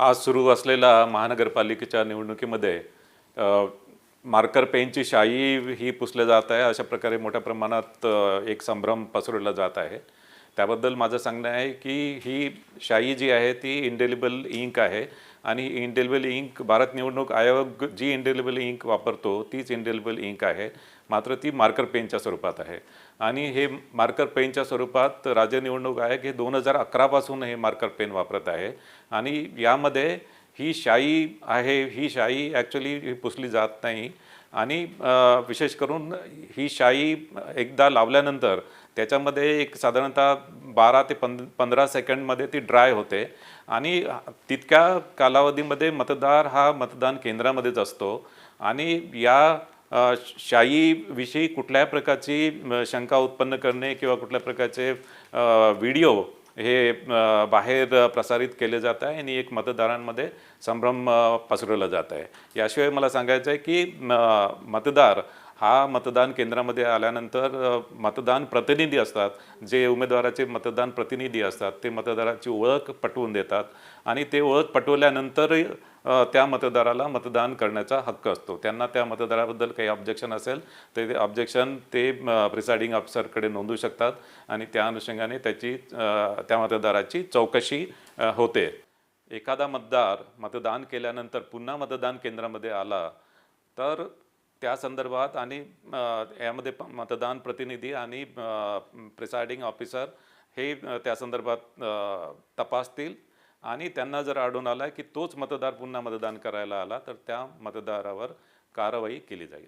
आज सुरू असलेल्या महानगरपालिकेच्या निवडणुकीमध्ये मार्कर पेनची शाई ही पुसले जात आहे। अशा प्रकारे मोठ्या प्रमाणात एक संभ्रम पसरवला जात आहे। त्याबद्दल माझं सांगणं आहे की ही शाई जी आहे ती इंडेलिबल इंक आहे आणि इंडेलिबल इंक भारत निवडणूक आयोग जी इंडेलिबल इंक वापरतो तीच इंडेलिबल इंक आहे, मात्र ती मार्कर पेनच्या स्वरूपात आहे। आणि हे मार्कर पेनच्या स्वरूपात राज्य निवडणूक आयोग हे 2011 पासून हे मार्कर पेन वापरत आहे आणि यामध्ये ही शाई आहे, ही शाई ॲक्च्युली पुसली जात नाही आणि विशेष करून ही शाई एकदा लावल्यानंतर त्याच्यामध्ये एक साधारणतः 12 ते 15 सेकंडमध्ये ती ड्राय होते आणि तितक्या कालावधीमध्ये मतदार हा मतदान केंद्रामध्येच असतो आणि या शाईविषयी कुठल्याही प्रकारची शंका उत्पन्न करणे किंवा कुठल्या प्रकारचे व्हिडिओ हे बाहेर प्रसारित केले जात आहे आणि एक मतदारांमध्ये संभ्रम पसरवला जात आहे। याशिवाय मला सांगायचं आहे की मतदार हा मतदान केंद्रामध्ये आल्यानंतर मतदान प्रतिनिधी असतात, जे उमेदवाराचे मतदान प्रतिनिधी असतात ते मतदाराची ओळख पटवून देतात आणि ते ओळख पटवल्यानंतर त्या मतदाराला मतदान करण्याचा हक्क असतो। त्यांना त्या मतदाराबद्दल काही ऑब्जेक्शन असेल तर ते ऑब्जेक्शन ते प्रिसाइडिंग ऑफिसरकडे नोंदवू शकतात आणि त्या अनुषंगाने त्या मतदाराची चौकशी होते। एखादा मतदार मतदान केल्यानंतर पुन्हा मतदान केंद्रामध्ये आला तर त्या संदर्भात आणि यामध्ये मतदान प्रतिनिधी आणि प्रिसाइडिंग ऑफिसर हे त्या संदर्भात तपासतील आणि त्यांना जर आढळून आला की तोच मतदार पुन्हा मतदान करायला आला तर त्या मतदारावर कारवाई केली जाईल।